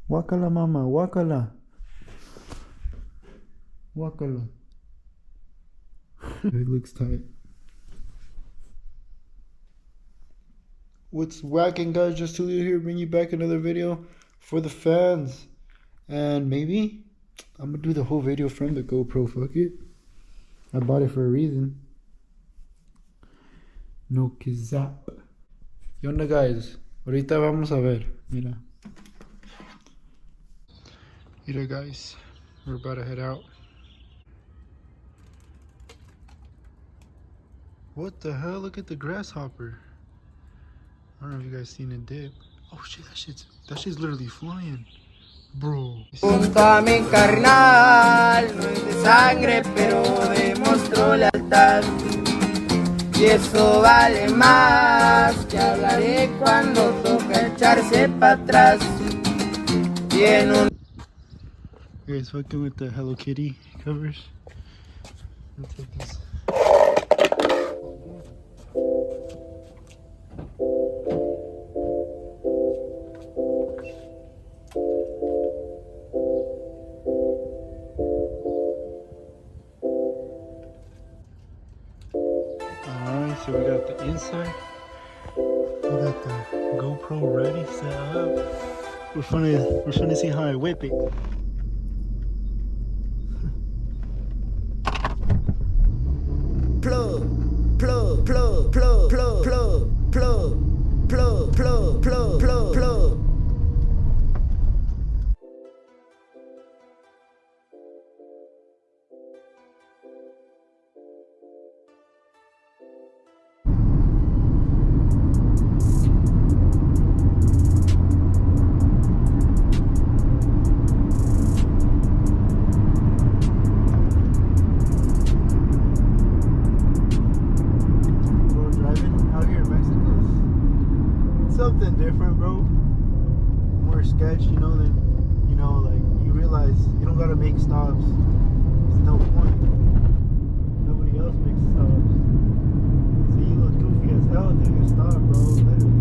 Wakala mama, wakala. Wakala. It looks tight. What's whacking, guys? Just to here, bring you back another video for the fans. And maybe I'm gonna do the whole video from the GoPro. Fuck it. I bought it for a reason. No kizap. ¿Qué onda, guys? Ahorita vamos a ver. Mira. Mira, guys. We're about to head out. What the hell? Look at the grasshopper. I don't know if you guys seen it dip. Oh shit, that shit's literally flying. Bro. Junto a mi carnal, no es de sangre, pero demostró lealtad. Y eso vale más, te hablaré cuando toca echarse para atrás. Y en un... You guys fucking with the Hello Kitty covers? Let's take this. Alright, so we got the inside. We got the GoPro ready, set up. We're trying to see how I whip it. Plug, plug, plug, plug, plug, plug, plug, plug, plug, plug, plug, plug. Something different, bro. More sketch, you know, than, you know, like, you realize you don't gotta make stops. There's no point. Nobody else makes stops. So you look goofy as hell doing a stop, bro, literally.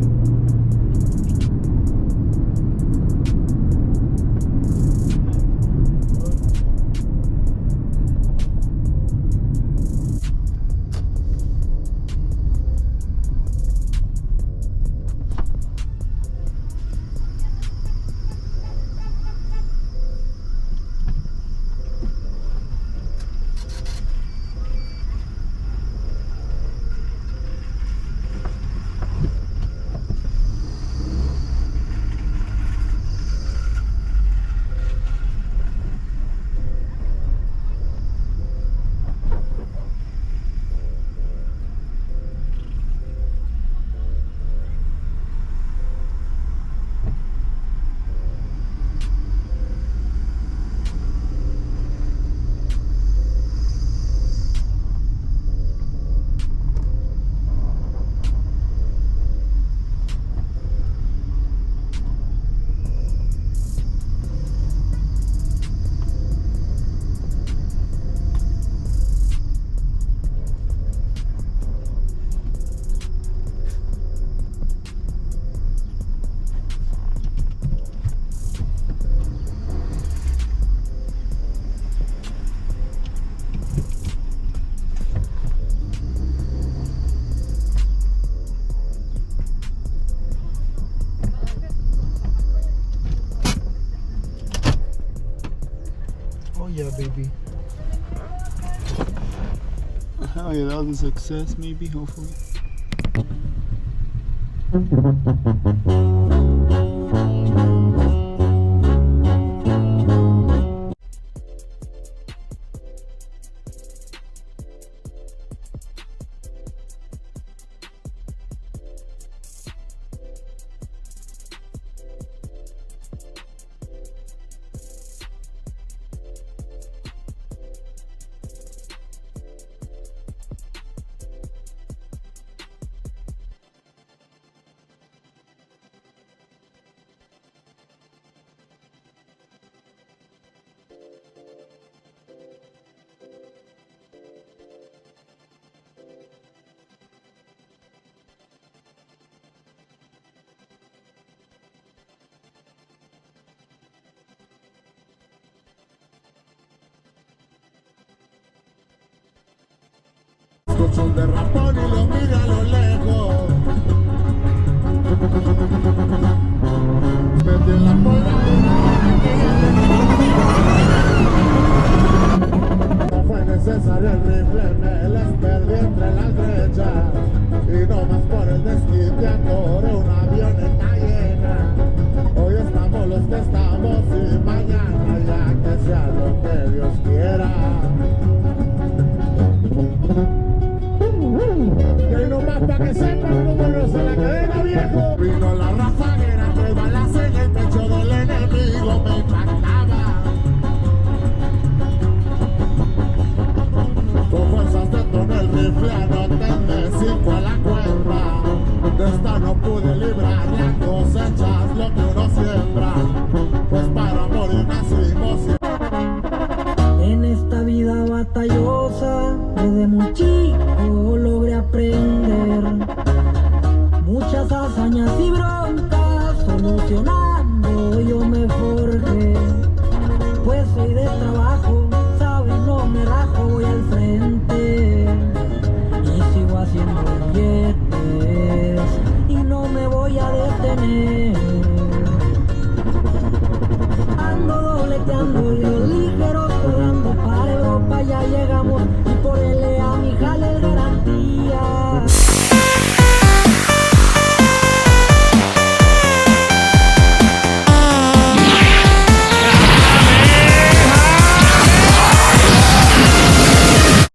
Yeah, baby. Oh yeah, that was a success, maybe, hopefully. un derrapón y lo mira a lo lejos. Metí en la no fue necesario el rifle, me les perdí entre las brechas. Y no más por el desquite atoré un avión en Cayena. Hoy estamos los que estamos y mañana ya que sea lo que Dios quiera. Y no más pa' que sepan números en la cadena, viejo. Vino la rafaguera, 3 balas en el pecho del enemigo, me impactaba. Con fuerzas detoné el rifle, anotenme 5 a la cuenta. De esta no pude librar, la cosecha es lo que uno siembra. Pues para morir nacimos y... En esta vida batallosa, desde muy chico logré aprender muchas hazañas y broncas, solucionando yo me forjé. Pues soy de trabajo, sabes, no me rajo, voy al frente y sigo haciendo billetes y no me voy a detener. Ando dobleteando y los ligeros colgando para Europa ya llegamos y por LA mi